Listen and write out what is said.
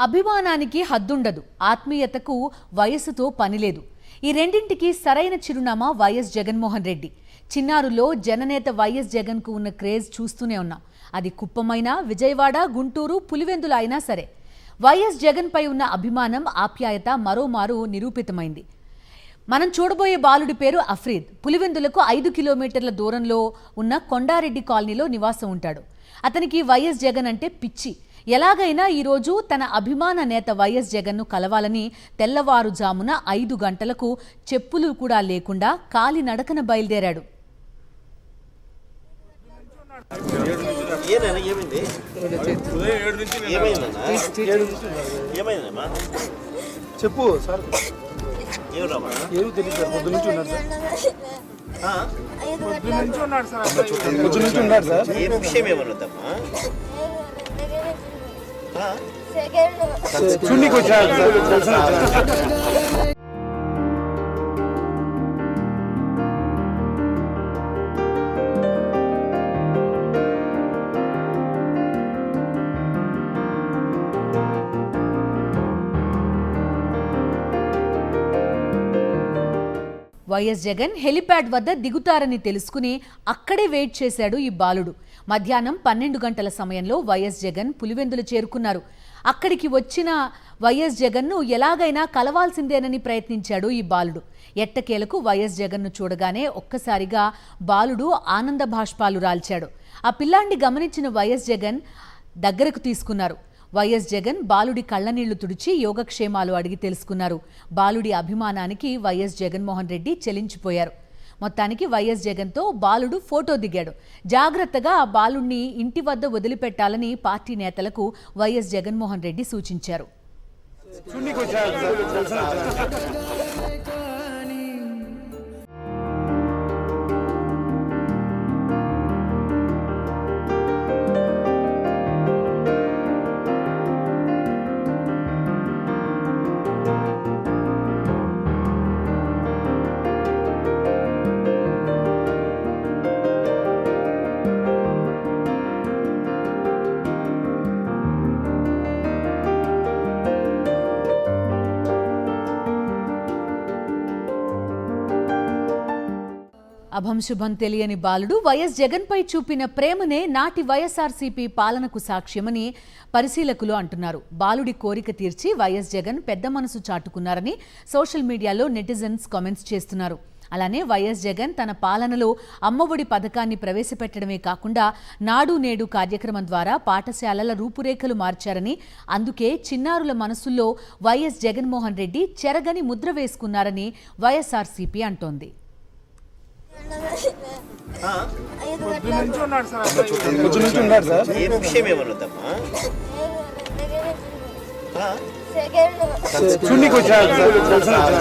అభిమానానికి హద్దుండదు, ఆత్మీయతకు వయసుతో పనిలేదు. ఈ రెండింటికి సరైన చిరునామా వైఎస్ జగన్మోహన్ రెడ్డి. చిన్నారులో జననేత వైఎస్ జగన్కు ఉన్న క్రేజ్ చూస్తూనే ఉన్నాం. అది కుప్పమైనా, విజయవాడ, గుంటూరు, పులివెందులు అయినా సరే వైఎస్ జగన్పై ఉన్న అభిమానం, ఆప్యాయత మరోమారు నిరూపితమైంది. మనం చూడబోయే బాలుడి పేరు అఫ్రీద్. పులివెందులకు 5 కిలోమీటర్ల దూరంలో ఉన్న కొండారెడ్డి కాలనీలో నివాసం ఉంటాడు. అతనికి వైఎస్ జగన్ అంటే పిచ్చి. ఎలాగైనా ఈరోజు తన అభిమాన నేత వైఎస్ జగన్ను కలవాలని తెల్లవారుజామున 5 గంటలకు చెప్పులు కూడా లేకుండా కాలి నడకన బయలుదేరాడు. చెప్పు సార్. ఏమి తెలియదు సార్. పొద్దు నుంచి ఉన్నాడు సార్. పొద్దు నుంచి ఉన్నాడు సార్. ఏ విషయం ఏమన్నదమ్మా? చూడనికి వచ్చాడు సార్. వైఎస్ జగన్ హెలిప్యాడ్ వద్ద దిగుతారని తెలుసుకుని అక్కడే వెయిట్ చేశాడు ఈ బాలుడు. మధ్యాహ్నం 12 గంటల సమయంలో వైఎస్ జగన్ పులివెందులు చేరుకున్నారు. అక్కడికి వచ్చిన వైఎస్ జగన్ను ఎలాగైనా కలవాల్సిందేనని ప్రయత్నించాడు ఈ బాలుడు. ఎట్టకేలకు వైఎస్ జగన్ను చూడగానే ఒక్కసారిగా బాలుడు ఆనంద భాష్పాలు రాల్చాడు. ఆ పిల్లాన్ని గమనించిన వైఎస్ జగన్ దగ్గరకు తీసుకున్నారు. వైఎస్ జగన్ బాలుడి కళ్ళనీళ్లు తుడిచి యోగక్షేమాలు అడిగి తెలుసుకున్నారు. బాలుడి అభిమానానికి వైఎస్ జగన్మోహన్ రెడ్డి చెలించిపోయారు. మొత్తానికి వైఎస్ జగన్తో బాలుడు ఫోటో దిగాడు. జాగ్రత్తగా ఆ బాలుడిని ఇంటి వద్ద వదిలిపెట్టాలని పార్టీ నేతలకు వైఎస్ జగన్మోహన్ రెడ్డి సూచించారు. అభంశుభం తెలియని బాలుడు వైఎస్ జగన్పై చూపిన ప్రేమనే నాటి వైఎస్ఆర్సీపీ పాలనకు సాక్ష్యమని పరిశీలకులు అంటున్నారు. బాలుడి కోరిక తీర్చి వైఎస్ జగన్ పెద్ద మనసు చాటుకున్నారని సోషల్ మీడియాలో నెటిజన్స్ కామెంట్స్ చేస్తున్నారు. అలానే వైఎస్ జగన్ తన పాలనలో అమ్మఒడి పథకాన్ని ప్రవేశపెట్టడమే కాకుండా నాడు నేడు కార్యక్రమం ద్వారా పాఠశాలల రూపురేఖలు మార్చారని, అందుకే చిన్నారుల మనసుల్లో వైఎస్ జగన్మోహన్ రెడ్డి చెరగని ముద్ర వేసుకున్నారని వైఎస్ఆర్సీపీ అంటోంది. ఏ విషయం ఏమన్నదమ్మా? చూడనికి వచ్చాడు సార్.